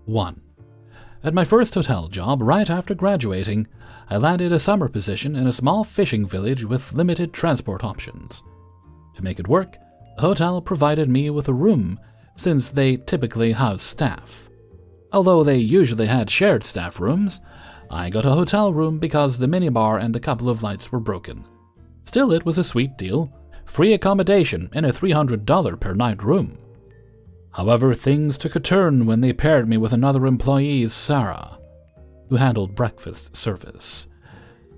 1. At my first hotel job, right after graduating, I landed a summer position in a small fishing village with limited transport options. To make it work, the hotel provided me with a room, since they typically house staff. Although they usually had shared staff rooms, I got a hotel room because the minibar and a couple of lights were broken. Still, it was a sweet deal, free accommodation in a $300 per night room. However, things took a turn when they paired me with another employee, Sarah, who handled breakfast service.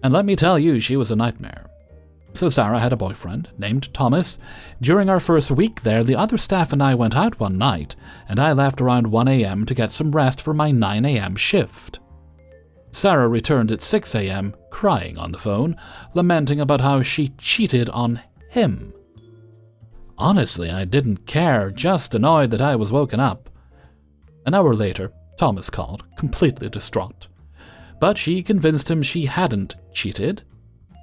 And let me tell you, she was a nightmare. So Sarah had a boyfriend named Thomas. During our first week there, the other staff and I went out one night, and I left around 1 a.m. to get some rest for my 9 a.m. shift. Sarah returned at 6 a.m., crying on the phone, lamenting about how she cheated on him. Honestly, I didn't care, just annoyed that I was woken up. An hour later, Thomas called, completely distraught. But she convinced him she hadn't cheated.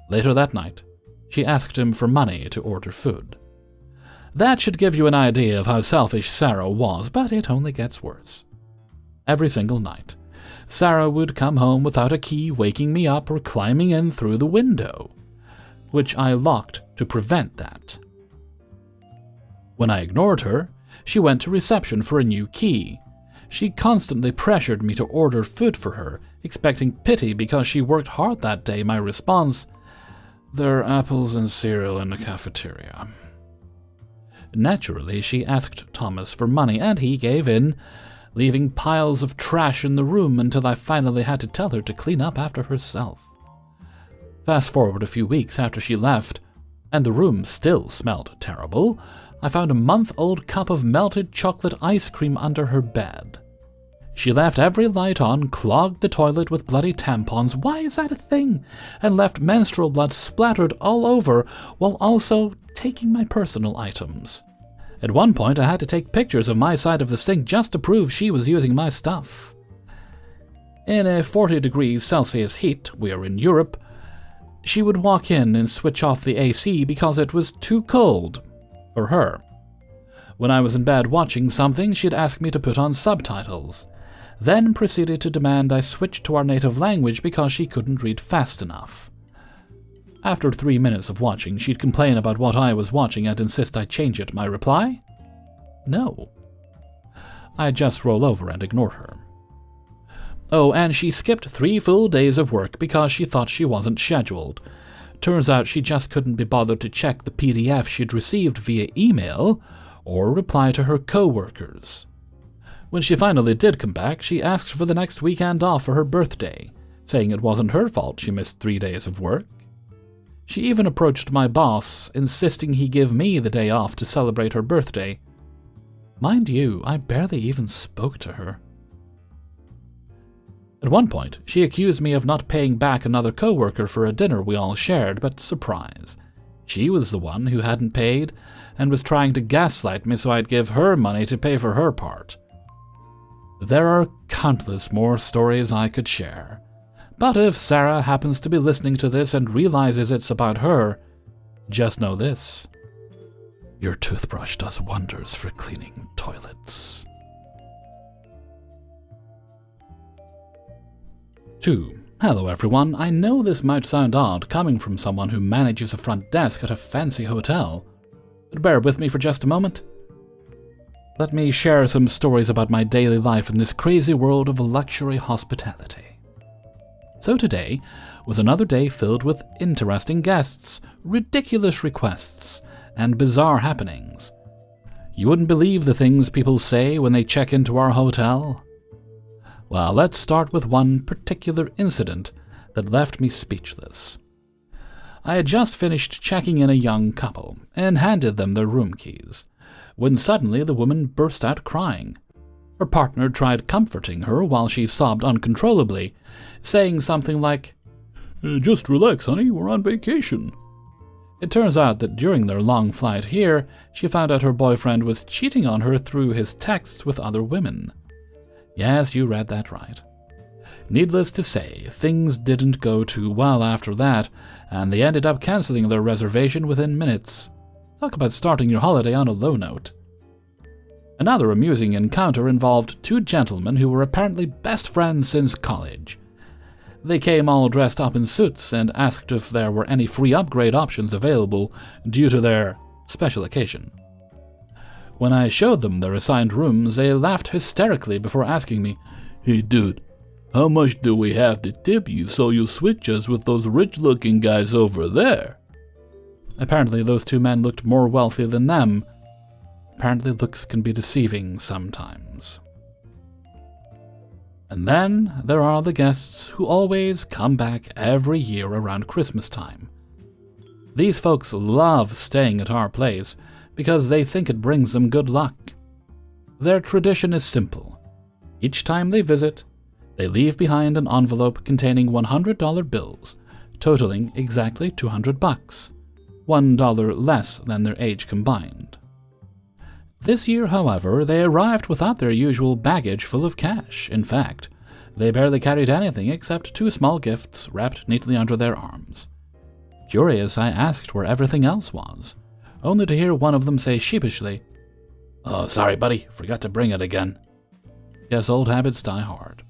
Later that night, she asked him for money to order food. That should give you an idea of how selfish Sarah was, but it only gets worse. Every single night, Sarah would come home without a key, waking me up or climbing in through the window, which I locked to prevent that. When I ignored her, she went to reception for a new key. She constantly pressured me to order food for her, expecting pity because she worked hard that day. My response, "There are apples and cereal in the cafeteria." Naturally, she asked Thomas for money, and he gave in, leaving piles of trash in the room until I finally had to tell her to clean up after herself. Fast forward a few weeks after she left, and the room still smelled terrible, I found a month-old cup of melted chocolate ice cream under her bed. She left every light on, clogged the toilet with bloody tampons, why is that a thing? And left menstrual blood splattered all over, while also taking my personal items. At one point, I had to take pictures of my side of the sink just to prove she was using my stuff. In a 40 degrees Celsius heat, we are in Europe, she would walk in and switch off the AC because it was too cold for her. When I was in bed watching something, she'd ask me to put on subtitles, then proceeded to demand I switch to our native language because she couldn't read fast enough. After 3 minutes of watching, she'd complain about what I was watching and insist I change it. My reply? No. I'd just roll over and ignore her. Oh, and she skipped 3 full days of work because she thought she wasn't scheduled. Turns out she just couldn't be bothered to check the PDF she'd received via email or reply to her co-workers. When she finally did come back, she asked for the next weekend off for her birthday, saying it wasn't her fault she missed 3 days of work. She even approached my boss, insisting he give me the day off to celebrate her birthday. Mind you, I barely even spoke to her. At one point, she accused me of not paying back another coworker for a dinner we all shared, but surprise, she was the one who hadn't paid and was trying to gaslight me so I'd give her money to pay for her part. There are countless more stories I could share, but if Sarah happens to be listening to this and realizes it's about her, just know this: your toothbrush does wonders for cleaning toilets. 2. Hello everyone, I know this might sound odd coming from someone who manages a front desk at a fancy hotel, but bear with me for just a moment. Let me share some stories about my daily life in this crazy world of luxury hospitality. So today was another day filled with interesting guests, ridiculous requests, and bizarre happenings. You wouldn't believe the things people say when they check into our hotel. Well, let's start with one particular incident that left me speechless. I had just finished checking in a young couple and handed them their room keys, when suddenly the woman burst out crying. Her partner tried comforting her while she sobbed uncontrollably, saying something like, "Just relax, honey, we're on vacation." It turns out that during their long flight here, she found out her boyfriend was cheating on her through his texts with other women. Yes, you read that right. Needless to say, things didn't go too well after that, and they ended up canceling their reservation within minutes. Talk about starting your holiday on a low note. Another amusing encounter involved two gentlemen who were apparently best friends since college. They came all dressed up in suits and asked if there were any free upgrade options available due to their special occasion. When I showed them their assigned rooms, they laughed hysterically before asking me, "Hey dude, how much do we have to tip you so you switch us with those rich-looking guys over there?" Apparently those two men looked more wealthy than them. Apparently looks can be deceiving sometimes. And then there are the guests who always come back every year around Christmas time. These folks love staying at our place because they think it brings them good luck. Their tradition is simple. Each time they visit, they leave behind an envelope containing $100 bills, totaling exactly $200, $1 less than their age combined. This year, however, they arrived without their usual baggage full of cash. In fact, they barely carried anything except two small gifts wrapped neatly under their arms. Curious, I asked where everything else was, only to hear one of them say sheepishly, "Oh, sorry, buddy, forgot to bring it again." Yes, old habits die hard.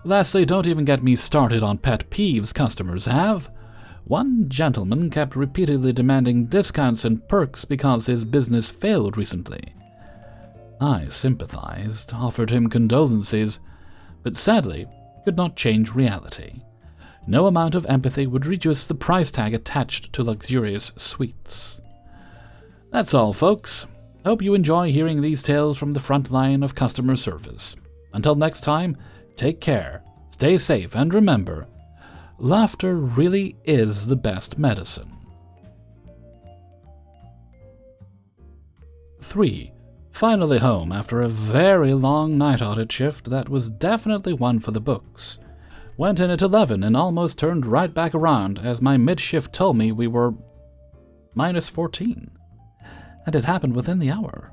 Lastly, don't even get me started on pet peeves customers have. One gentleman kept repeatedly demanding discounts and perks because his business failed recently. I sympathized, offered him condolences, but sadly could not change reality. No amount of empathy would reduce the price tag attached to luxurious suites. That's all, folks. Hope you enjoy hearing these tales from the front line of customer service. Until next time, take care, stay safe, and remember, laughter really is the best medicine. 3. Finally home after a very long night audit shift that was definitely one for the books. Went in at 11 and almost turned right back around as my mid-shift told me we were minus 14. And it happened within the hour.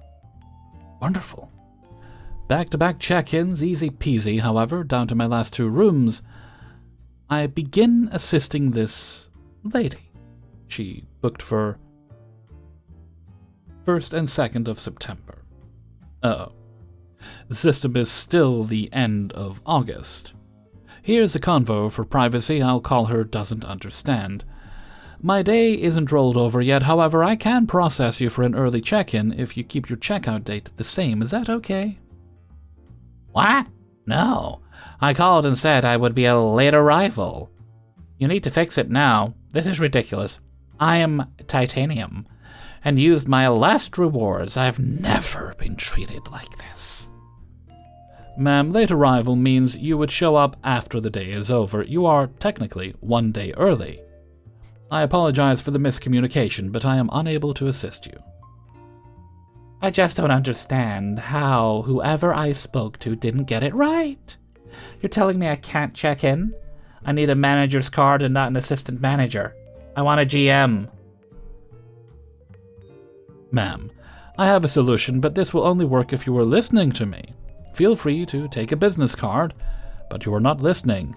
Wonderful. Back-to-back check-ins, easy peasy, however, down to my last two rooms. I begin assisting this lady. She booked for 1st and 2nd of September. The system is still the end of August. Here's a convo for privacy. I'll call her doesn't understand. My day isn't rolled over yet, however, I can process you for an early check-in if you keep your checkout date the same. Is that okay? What? No. I called and said I would be a late arrival. You need to fix it now. This is ridiculous. I am titanium and used my last rewards. I've never been treated like this. Ma'am, late arrival means you would show up after the day is over. You are technically 1 day early. I apologize for the miscommunication, but I am unable to assist you. I just don't understand how whoever I spoke to didn't get it right. You're telling me I can't check in? I need a manager's card and not an assistant manager. I want a GM. Ma'am, I have a solution, but this will only work if you are listening to me. Feel free to take a business card, but you are not listening.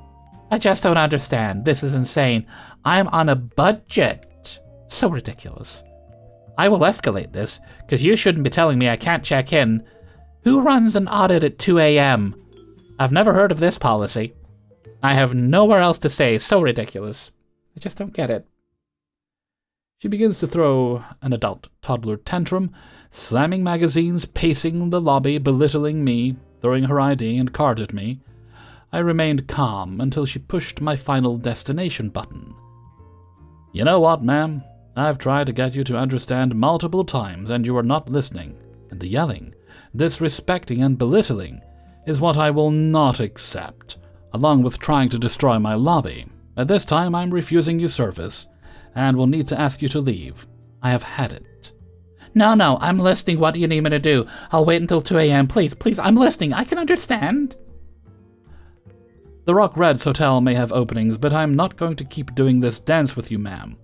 I just don't understand. This is insane. I'm on a budget. So ridiculous. I will escalate this, because you shouldn't be telling me I can't check in. Who runs an audit at 2 a.m.? I've never heard of this policy. I have nowhere else to say. So ridiculous. I just don't get it. She begins to throw an adult toddler tantrum, slamming magazines, pacing the lobby, belittling me, throwing her ID and card at me. I remained calm until she pushed my final destination button. You know what, ma'am? I've tried to get you to understand multiple times, and you are not listening. And the yelling, disrespecting, and belittling is what I will not accept, along with trying to destroy my lobby. At this time, I'm refusing you service, and will need to ask you to leave. I have had it. No, I'm listening. What do you need me to do? I'll wait until 2 a.m. Please, I'm listening. I can understand. The Rock Reds Hotel may have openings, but I'm not going to keep doing this dance with you, ma'am.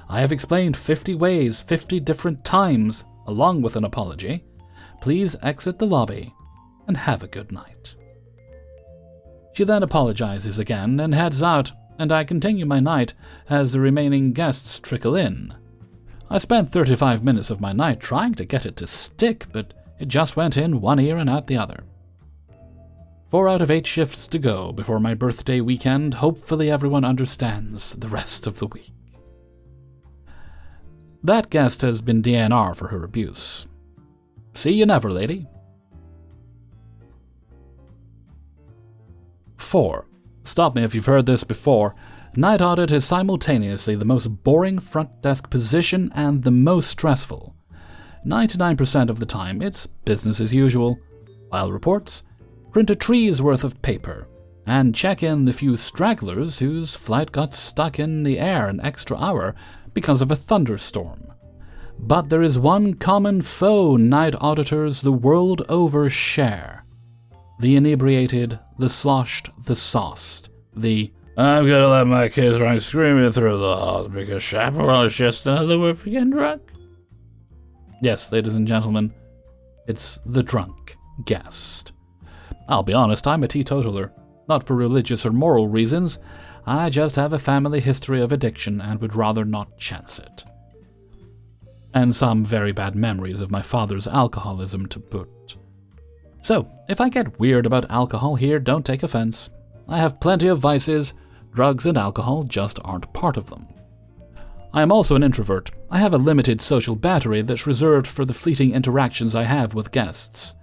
I have explained 50 ways, 50 different times, along with an apology. Please exit the lobby, and have a good night. She then apologizes again and heads out, and I continue my night as the remaining guests trickle in. I spent 35 minutes of my night trying to get it to stick, but It just went in one ear and out the other. 4 out of 8 shifts to go before my birthday weekend. Hopefully everyone understands the rest of the week. That guest has been DNR for her abuse. See you never, lady. 4. Stop me if you've heard this before. Night audit is simultaneously the most boring front desk position and the most stressful. 99% of the time, it's business as usual. File reports, print a tree's worth of paper, and check in the few stragglers whose flight got stuck in the air an extra hour because of a thunderstorm. But there is one common foe night auditors the world over share. The inebriated, the sloshed, the sauced, the "I'm gonna let my kids run screaming through the halls because chaparral is just another word for getting drunk." Yes, ladies and gentlemen, it's the drunk guest. I'll be honest, I'm a teetotaler. Not for religious or moral reasons, I just have a family history of addiction and would rather not chance it. And some very bad memories of my father's alcoholism to boot. So, if I get weird about alcohol here, don't take offense. I have plenty of vices. Drugs and alcohol just aren't part of them. I am also an introvert. I have a limited social battery that's reserved for the fleeting interactions I have with guests.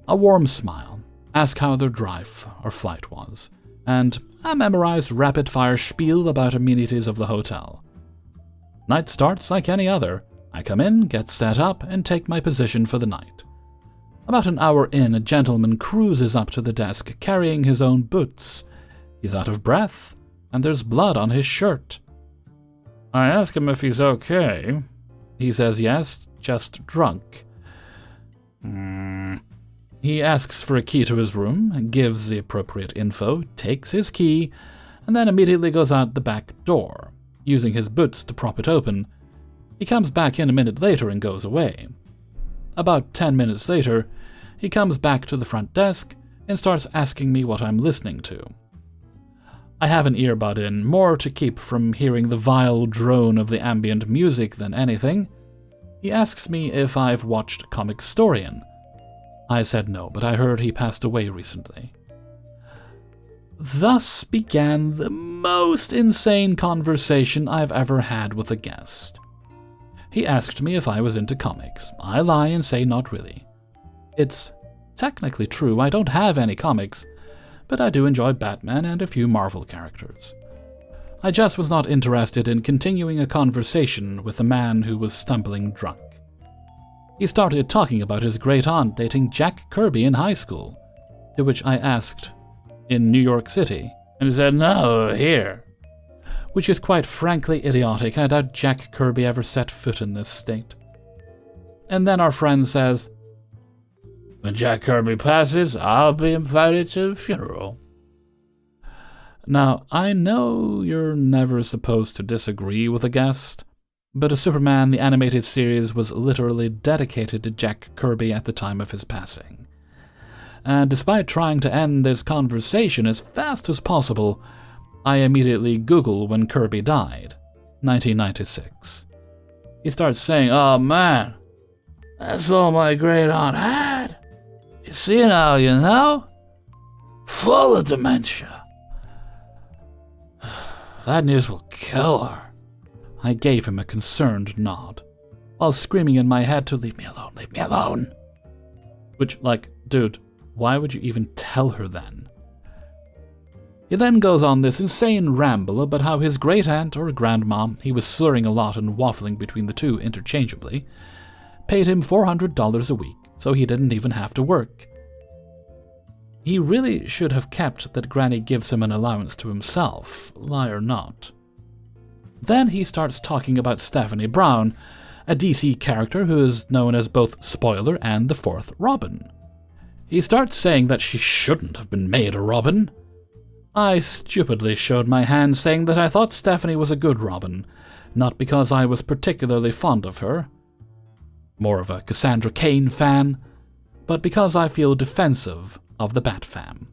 A warm smile, ask how their drive or flight was, and a memorized rapid-fire spiel about amenities of the hotel. Night starts like any other. I come in, get set up, and take my position for the night. About an hour in, a gentleman cruises up to the desk carrying his own boots. He's out of breath, and there's blood on his shirt. I ask him if he's okay. He says yes, just drunk. He asks for a key to his room, gives the appropriate info, takes his key, and then immediately goes out the back door, using his boots to prop it open. He comes back in a minute later and goes away. About 10 minutes later, he comes back to the front desk and starts asking me what I'm listening to. I have an earbud in, more to keep from hearing the vile drone of the ambient music than anything. He asks me if I've watched Comicstorian. I said no, but I heard he passed away recently. Thus began the most insane conversation I've ever had with a guest. He asked me if I was into comics. I lie and say not really. It's technically true, I don't have any comics, but I do enjoy Batman and a few Marvel characters. I just was not interested in continuing a conversation with a man who was stumbling drunk. He started talking about his great-aunt dating Jack Kirby in high school, to which I asked, in New York City, and he said, no, here. Which is quite frankly idiotic. I doubt Jack Kirby ever set foot in this state. And then our friend says, when Jack Kirby passes, I'll be invited to the funeral. Now, I know you're never supposed to disagree with a guest, but a Superman the Animated Series was literally dedicated to Jack Kirby at the time of his passing. And despite trying to end this conversation as fast as possible, I immediately Google when Kirby died, 1996. He starts saying, oh man, that's all my great-aunt had. You see now, you know? Full of dementia. That news will kill her. I gave him a concerned nod, while screaming in my head to leave me alone, leave me alone. Which, like, dude, why would you even tell her then? He then goes on this insane ramble about how his great-aunt or grandma, he was slurring a lot and waffling between the two interchangeably, paid him $400 a week, so he didn't even have to work. He really should have kept that Granny gives him an allowance to himself, lie or not. Then he starts talking about Stephanie Brown, a DC character who is known as both Spoiler and the Fourth Robin. He starts saying that she shouldn't have been made a Robin. I stupidly showed my hand saying that I thought Stephanie was a good Robin, not because I was particularly fond of her, more of a Cassandra Cain fan, but because I feel defensive of the Bat Fam.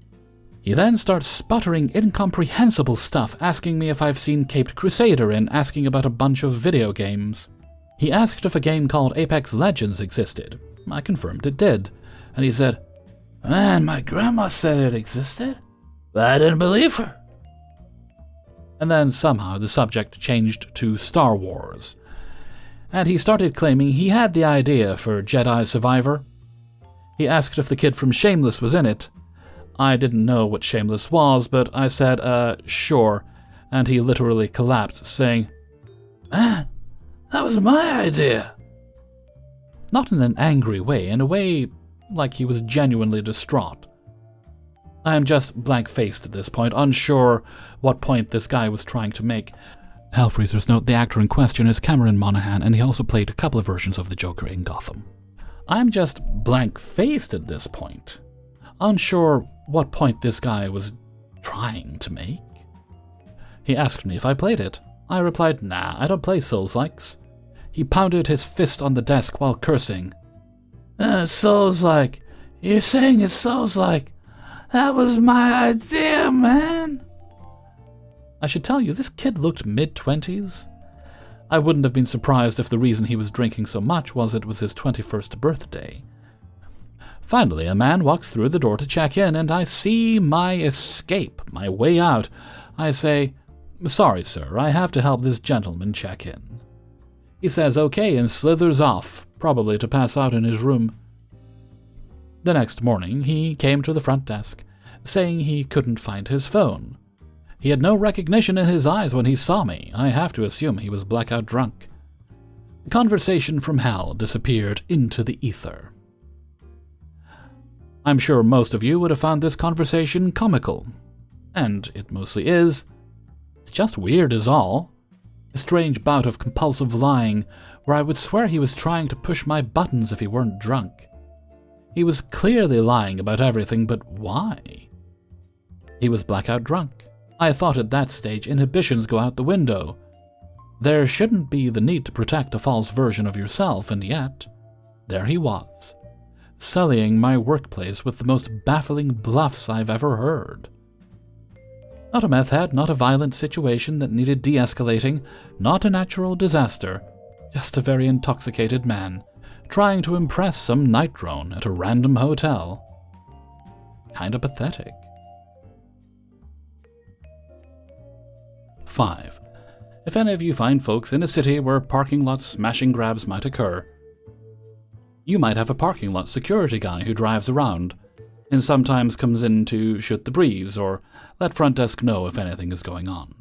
He then starts sputtering incomprehensible stuff, asking me if I've seen Caped Crusader and asking about a bunch of video games. He asked if a game called Apex Legends existed. I confirmed it did, and he said, "Man, my grandma said it existed, but I didn't believe her." And then somehow the subject changed to Star Wars, and he started claiming he had the idea for Jedi Survivor. He asked if the kid from Shameless was in it. I didn't know what Shameless was, but I said, sure, and he literally collapsed, saying, "Man, that was my idea." Not in an angry way, in a way like he was genuinely distraught. I am just blank-faced at this point, unsure what point this guy was trying to make. Hellfreezer's note, the actor in question is Cameron Monaghan, and he also played a couple of versions of the Joker in Gotham. I'm just blank-faced at this point, unsure what point this guy was trying to make. He asked me if I played it. I replied, "Nah, I don't play Souls-likes." He pounded his fist on the desk while cursing. "Souls-like? You're saying it's Souls-like? That was my idea, man." I should tell you, this kid looked mid-20s. I wouldn't have been surprised if the reason he was drinking so much was it was his 21st birthday. Finally, a man walks through the door to check in, and I see my escape, my way out. I say, "Sorry, sir, I have to help this gentleman check in." He says okay and slithers off, probably to pass out in his room. The next morning, he came to the front desk, saying he couldn't find his phone. He had no recognition in his eyes when he saw me. I have to assume he was blackout drunk. The conversation from hell disappeared into the ether. I'm sure most of you would have found this conversation comical. And it mostly is. It's just weird is all. A strange bout of compulsive lying where I would swear he was trying to push my buttons if he weren't drunk. He was clearly lying about everything, but why? He was blackout drunk. I thought at that stage inhibitions go out the window. There shouldn't be the need to protect a false version of yourself, and yet, there he was, sullying my workplace with the most baffling bluffs I've ever heard. Not a meth head, not a violent situation that needed de-escalating, not a natural disaster, just a very intoxicated man, trying to impress some night drone at a random hotel. Kinda pathetic. 5. If any of you find folks in a city where parking lot smashing grabs might occur, you might have a parking lot security guy who drives around and sometimes comes in to shoot the breeze or let front desk know if anything is going on.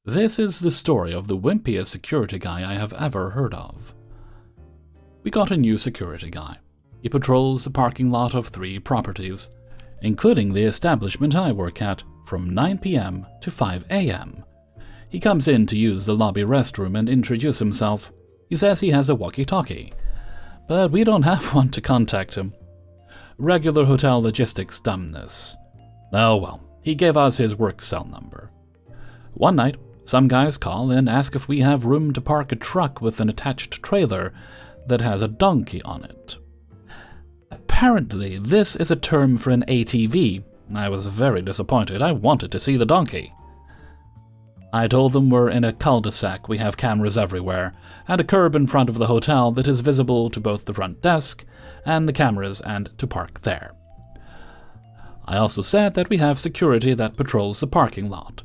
This is the story of the wimpiest security guy I have ever heard of. We got a new security guy. He patrols the parking lot of 3 properties, including the establishment I work at, from 9 p.m. to 5 a.m. He comes in to use the lobby restroom and introduce himself. He says he has a walkie-talkie, but we don't have one to contact him. Regular hotel logistics dumbness. Oh well, he gave us his work cell number. One night, some guys call and ask if we have room to park a truck with an attached trailer that has a donkey on it. Apparently, this is a term for an ATV. I was very disappointed. I wanted to see the donkey. I told them we're in a cul-de-sac, we have cameras everywhere, and a curb in front of the hotel that is visible to both the front desk and the cameras and to park there. I also said that we have security that patrols the parking lot,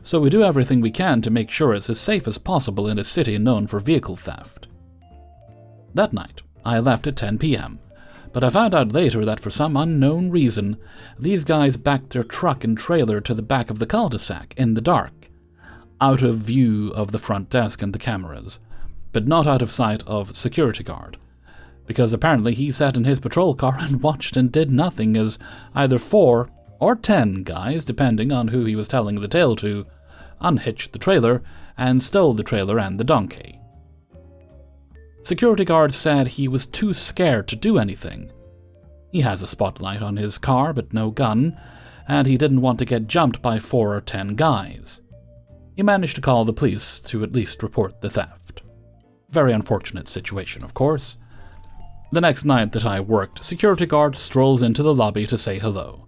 so we do everything we can to make sure it's as safe as possible in a city known for vehicle theft. That night, I left at 10 p.m., but I found out later that for some unknown reason, these guys backed their truck and trailer to the back of the cul-de-sac in the dark, out of view of the front desk and the cameras, but not out of sight of security guard, because apparently he sat in his patrol car and watched and did nothing as either 4 or 10 guys, depending on who he was telling the tale to, unhitched the trailer and stole the trailer and the donkey. Security guard said he was too scared to do anything. He has a spotlight on his car but no gun, and he didn't want to get jumped by 4 or 10 guys. He managed to call the police to at least report the theft. Very unfortunate situation, of course. The next night that I worked, security guard strolls into the lobby to say hello.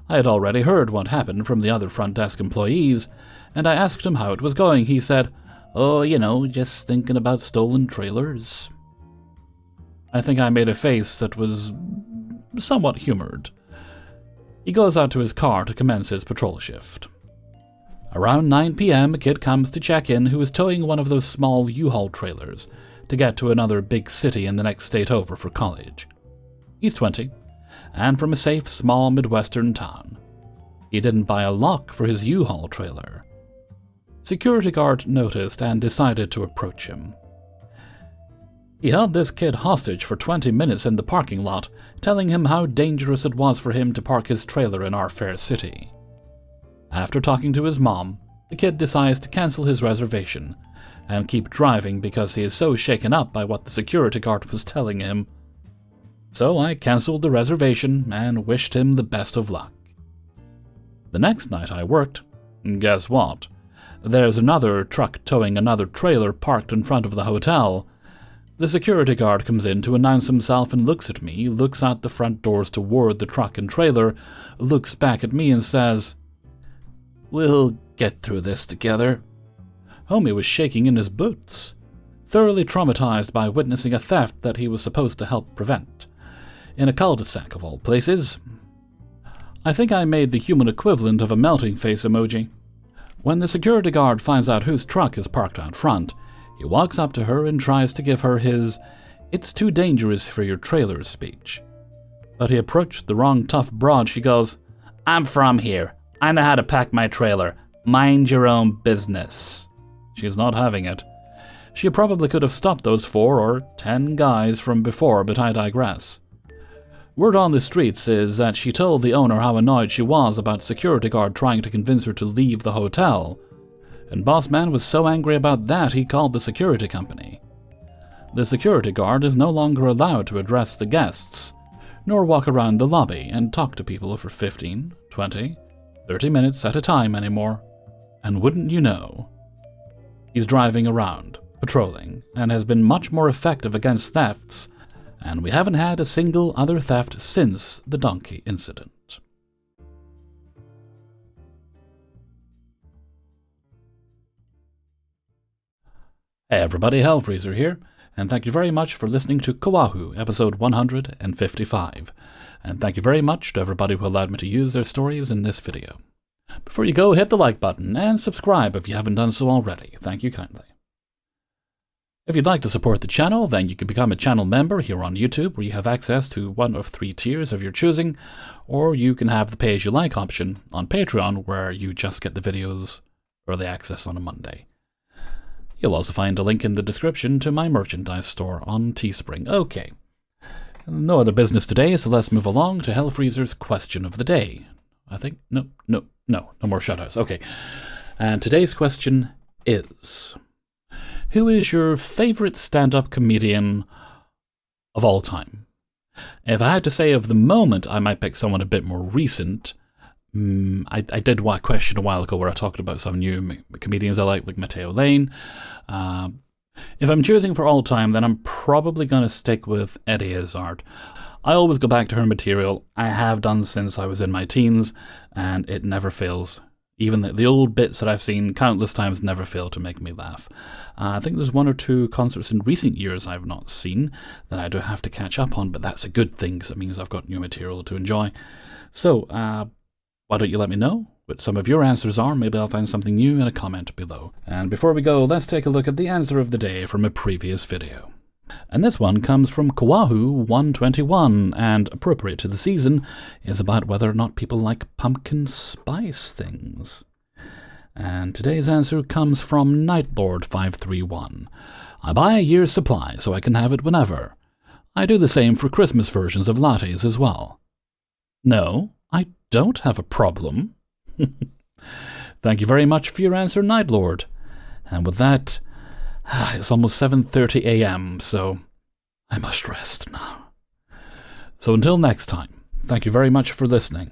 I had already heard what happened from the other front desk employees, and I asked him how it was going. He said, "Oh, just thinking about stolen trailers." I think I made a face that was somewhat humored. He goes out to his car to commence his patrol shift. Around 9 p.m., a kid comes to check in who is towing one of those small U-Haul trailers to get to another big city in the next state over for college. He's 20, and from a safe, small Midwestern town. He didn't buy a lock for his U-Haul trailer. Security guard noticed and decided to approach him. He held this kid hostage for 20 minutes in the parking lot, telling him how dangerous it was for him to park his trailer in our fair city. After talking to his mom, the kid decides to cancel his reservation and keep driving because he is so shaken up by what the security guard was telling him. So I cancelled the reservation and wished him the best of luck. The next night I worked, guess what? There's another truck towing another trailer parked in front of the hotel. The security guard comes in to announce himself and looks at me, looks out the front doors toward the truck and trailer, looks back at me and says, "We'll get through this together." Homie was shaking in his boots, thoroughly traumatized by witnessing a theft that he was supposed to help prevent. In a cul-de-sac of all places. I think I made the human equivalent of a melting face emoji. When the security guard finds out whose truck is parked out front, he walks up to her and tries to give her his "it's too dangerous for your trailer" speech. But he approached the wrong tough broad. She goes, "I'm from here. I know how to pack my trailer. Mind your own business." She's not having it. She probably could have stopped those 4 or 10 guys from before, but I digress. Word on the streets is that she told the owner how annoyed she was about security guard trying to convince her to leave the hotel. And boss man was so angry about that he called the security company. The security guard is no longer allowed to address the guests, nor walk around the lobby and talk to people for 15, 20, 30 minutes at a time anymore. And wouldn't you know, he's driving around, patrolling, and has been much more effective against thefts, and we haven't had a single other theft since the donkey incident. Hey everybody, Hellfreezer here, and thank you very much for listening to Coahw, episode 155. And thank you very much to everybody who allowed me to use their stories in this video. Before you go, hit the like button and subscribe if you haven't done so already. Thank you kindly. If you'd like to support the channel, then you can become a channel member here on YouTube, where you have access to one of 3 tiers of your choosing, or you can have the pay-as-you-like option on Patreon, where you just get the videos early access on a Monday. You'll also find a link in the description to my merchandise store on Teespring. Okay, no other business today, so let's move along to Hellfreezer's question of the day. I think, no more shoutouts. Okay, and today's question is, who is your favorite stand-up comedian of all time? If I had to say of the moment, I might pick someone a bit more recent. I did a question a while ago where I talked about some new comedians I like Matteo Lane. If I'm choosing for all time, then I'm probably going to stick with Eddie Izzard. I always go back to her material. I have done since I was in my teens, and it never fails. Even the old bits that I've seen countless times never fail to make me laugh. I think there's 1 or 2 concerts in recent years I've not seen that I do have to catch up on, but that's a good thing because it means I've got new material to enjoy. So, why don't you let me know what some of your answers are? Maybe I'll find something new in a comment below. And before we go, let's take a look at the answer of the day from a previous video. And this one comes from Coahw 121, and appropriate to the season, is about whether or not people like pumpkin spice things. And today's answer comes from Nightlord 531. I buy a year's supply so I can have it whenever. I do the same for Christmas versions of lattes as well. No, I don't have a problem. Thank you very much for your answer, Nightlord. And with that, it's almost 7:30 a.m., so I must rest now. So until next time, thank you very much for listening,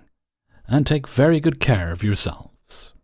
and take very good care of yourselves.